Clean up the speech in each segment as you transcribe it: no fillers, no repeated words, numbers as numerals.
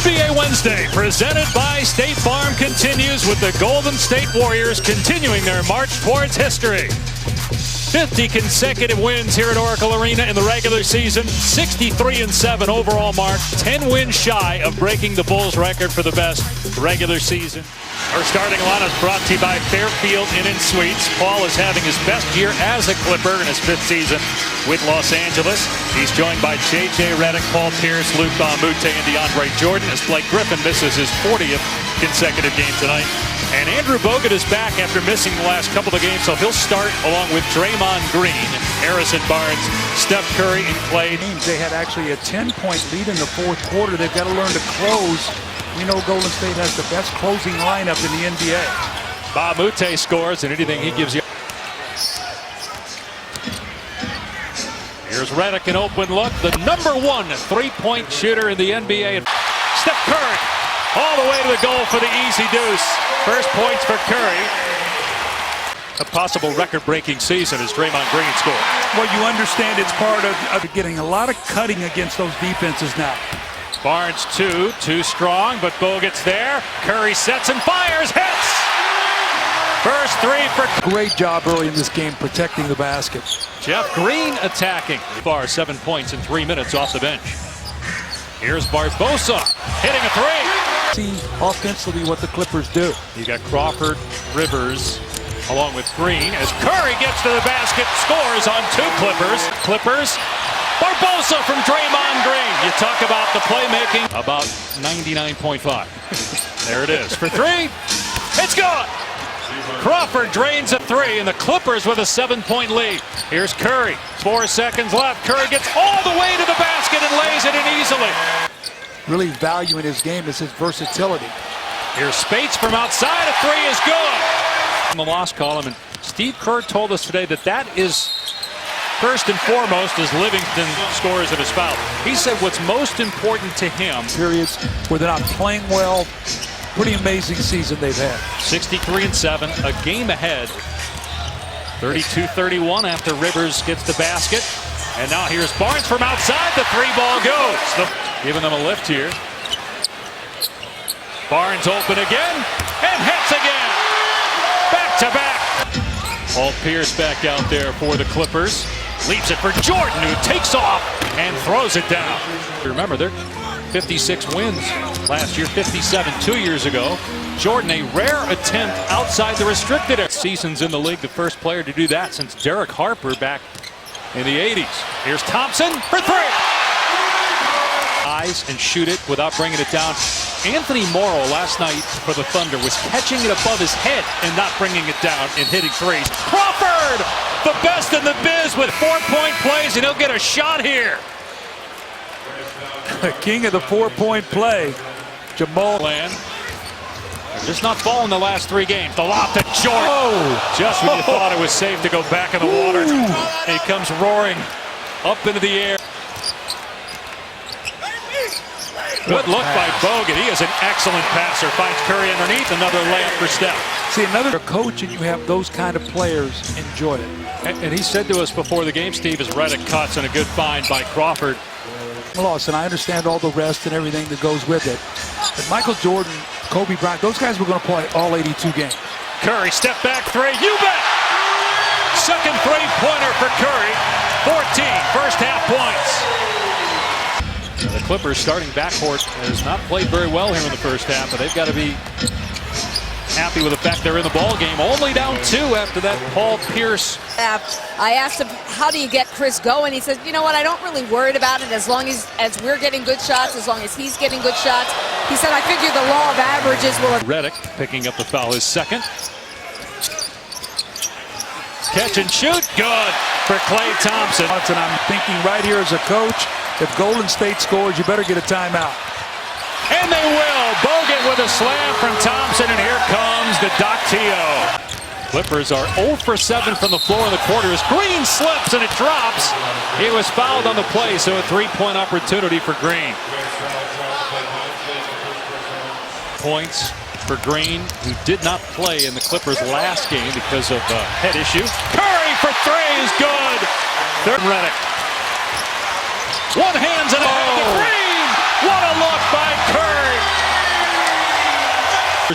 NBA Wednesday, presented by State Farm, continues with the Golden State Warriors continuing their march towards history. 50 consecutive wins here at Oracle Arena in the regular season, 63-7 overall mark, 10 wins shy of breaking the Bulls record for the best regular season. Our starting lineup is brought to you by Fairfield Inn & Suites. Paul is having his best year as a Clipper in his 5th season with Los Angeles. He's joined by J.J. Redick, Paul Pierce, Luc Mbah a Moute, and DeAndre Jordan as Blake Griffin misses his 40th consecutive game tonight. And Andrew Bogut is back after missing the last couple of games, so he'll start along with Draymond Green, Harrison Barnes, Steph Curry, and Klay. They had actually a 10-point lead in the 4th quarter. They've got to learn to close. We know Golden State has the best closing lineup in the NBA. Mbah a Moute scores, and anything he gives you. Here's Redick, an open look. The #1 3-point shooter in the NBA. Steph Curry, all the way to the goal for the easy deuce. First points for Curry. A possible record-breaking season as Draymond Green scored. Well, you understand it's part of getting a lot of cutting against those defenses now. Barnes too strong, but Bogut's there. Curry sets and fires, hits! First three for... Great job early in this game protecting the basket. Jeff Green attacking. Far 7 points in 3 minutes off the bench. Here's Barbosa hitting a three. See offensively what the Clippers do. You got Crawford, Rivers, along with Green as Curry gets to the basket, scores on 2 Clippers. Barbosa from Draymond Green. You talk about the playmaking. About 99.5. There it is for 3. It's gone. Crawford drains a 3, and the Clippers with a 7-point lead. Here's Curry. 4 seconds left. Curry gets all the way to the basket and lays it in easily. Really valuing his game is his versatility. Here's Spates from outside. A 3 is good. In the loss column, and Steve Kerr told us today that is first and foremost as Livingston scores at his foul. He said what's most important to him. Periods where they're not playing well. Pretty amazing season they've had. 63-7, a game ahead. 32-31 after Rivers gets the basket. And now here's Barnes from outside. The 3-ball goes. Giving them a lift here. Barnes open again and hits again. Back to back. Paul Pierce back out there for the Clippers. Leaves it for Jordan, who takes off and throws it down. Remember, they're 56 wins last year, 57 2 years ago. Jordan, a rare attempt outside the restricted area. Seasons in the league, the first player to do that since Derek Harper back in the 80s. Here's Thompson for 3. Eyes and shoot it without bringing it down. Anthony Morrow last night for the Thunder was catching it above his head and not bringing it down and hitting threes. Crawford, the best in the biz with 4-point plays, and he'll get a shot here. The king of the 4-point play, Jamal. They're just not falling the last 3 games. The lob to Jordan. Oh. Just when you thought it was safe to go back in the water. He comes roaring up into the air. Good look by Bogut. He is an excellent passer. Finds Curry underneath. Another layup for Steph. See, another coach and you have those kind of players, enjoy it. And he said to us before the game, Steve, as Redick cuts and a good find by Crawford. Loss, and I understand all the rest and everything that goes with it. But Michael Jordan, Kobe Bryant, those guys were going to play all 82 games. Curry, step back 3. You bet! Second 3-pointer for Curry. 14 first half points. The Clippers starting backcourt has not played very well here in the first half, but they've got to be happy with the fact they're in the ball game. Only down 2 after that Paul Pierce. I asked him, how do you get Chris going? He said, you know what, I don't really worry about it as long as we're getting good shots, as long as he's getting good shots. He said, I figure the law of averages will... Redick picking up the foul, his second. Catch and shoot, good for Klay Thompson. And I'm thinking right here as a coach, if Golden State scores, you better get a timeout. And they will. Bogut with a slam from Thompson, and here comes the Doctio. Clippers are 0 for 7 from the floor in the quarters. Green slips and it drops. He was fouled on the play, so a 3-point opportunity for Green. Points for Green, who did not play in the Clippers' last game because of a head issue. Curry for 3 is good. Third Redick. One hand's in the head to Green. What a look by Curry.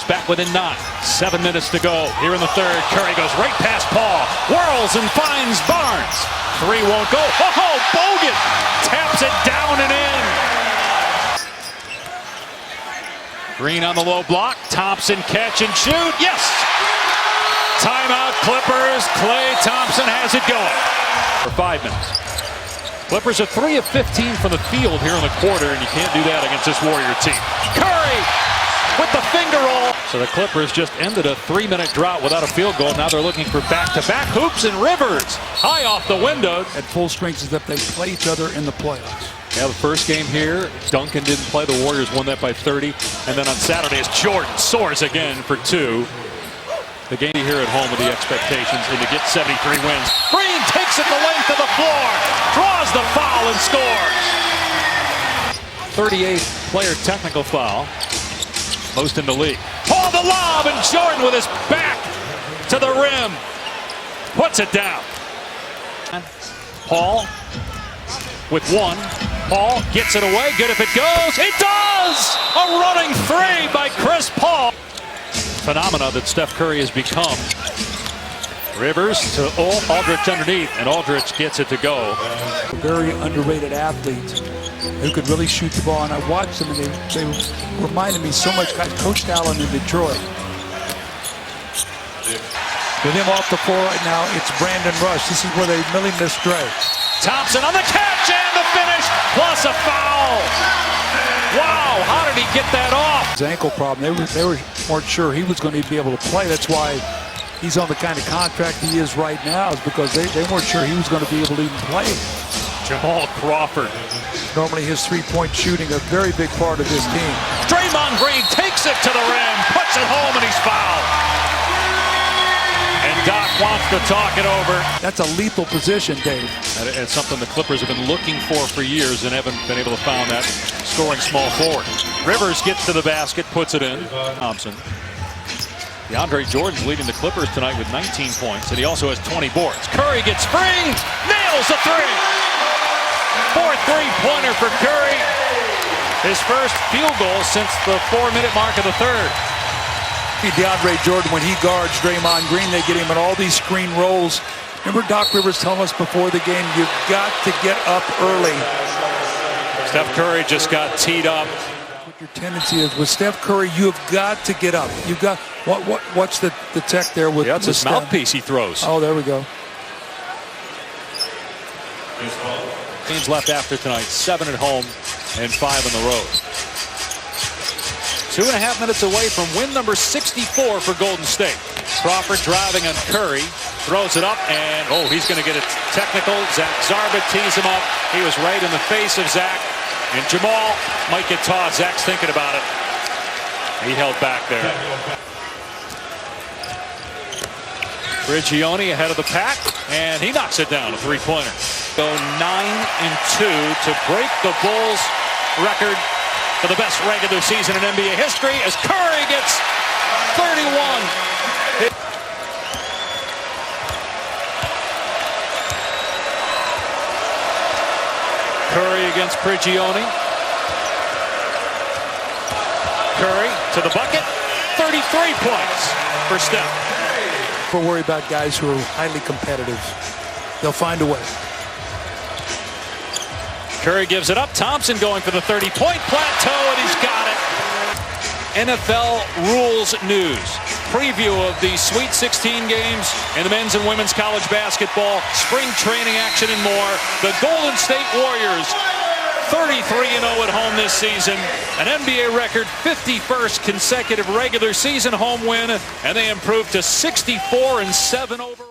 Back within 9. 7 minutes to go here in the third. Curry goes right past Paul. Whirls and finds Barnes. 3 won't go. Oh, Bogut taps it down and in. Green on the low block. Thompson catch and shoot. Yes! Timeout Clippers. Klay Thompson has it going for 5 minutes. Clippers are 3 of 15 from the field here in the quarter, and you can't do that against this Warrior team. Curry with the finger roll. So the Clippers just ended a 3-minute drought without a field goal. Now they're looking for back-to-back hoops, and Rivers high off the window. At full strength is that they play each other in the playoffs. Yeah, the first game here, Duncan didn't play. The Warriors won that by 30. And then on Saturday, as Jordan soars again for 2. The game here at home with the expectations, and to get 73 wins. Green takes it the length of the floor, draws the foul and scores. 38th player technical foul, most in the league. Paul the lob, and Jordan with his back to the rim puts it down. Paul with 1. Paul gets it away. Good if it goes. It does! A running 3 by Chris Paul. Phenomena that Steph Curry has become. Rivers to Aldridge underneath, and Aldridge gets it to go. Very underrated athletes who could really shoot the ball, and I watched them, and they reminded me so much. Coach Allen in Detroit. With him off the floor right now, it's Brandon Rush. This is where they really missed Dre. Thompson on the catch and the finish, plus a foul. Wow, how did he get that off? His ankle problem, they weren't sure he was going to be able to play. That's why he's on the kind of contract he is right now, is because they weren't sure he was going to be able to even play. Jamal Crawford. Normally his three-point shooting, a very big part of his team. Draymond Green takes it to the rim, puts it home, and he's fouled. And Doc wants to talk it over. That's a lethal position, Dave. And it's something the Clippers have been looking for years and haven't been able to find that, scoring small forward. Rivers gets to the basket, puts it in. Thompson. DeAndre Jordan's leading the Clippers tonight with 19 points, and he also has 20 boards. Curry gets free, nails a 3. 4th three-pointer for Curry. His first field goal since the 4-minute mark of the third. DeAndre Jordan, when he guards Draymond Green, they get him in all these screen rolls. Remember Doc Rivers telling us before the game, you've got to get up early. Steph Curry just got teed up. What your tendency is with Steph Curry, you have got to get up. You've got what's the tech there with? Yeah, it's his Steph? mouthpiece he throws. Oh, there we go. Games left after tonight, 7 at home and 5 on the road. 2.5 minutes away from win number 64 for Golden State. Crawford driving on Curry, throws it up, and he's going to get a technical. Zach Zarba tees him up. He was right in the face of Zach, and Jamal might get tossed. Zach's thinking about it. He held back there. Prigioni ahead of the pack, and he knocks it down, a 3-pointer. Go 9-2 to break the Bulls record for the best regular season in NBA history as Curry gets 31. Curry against Prigioni. Curry to the bucket. 33 points for Steph. We're worried about guys who are highly competitive. They'll find a way. Curry gives it up. Thompson going for the 30-point plateau, and he's got it. NFL rules news. Preview of the Sweet 16 games in the men's and women's college basketball, spring training action, and more. The Golden State Warriors, 33-0 at home this season. An NBA record 51st consecutive regular season home win, and they improved to 64-7 overall.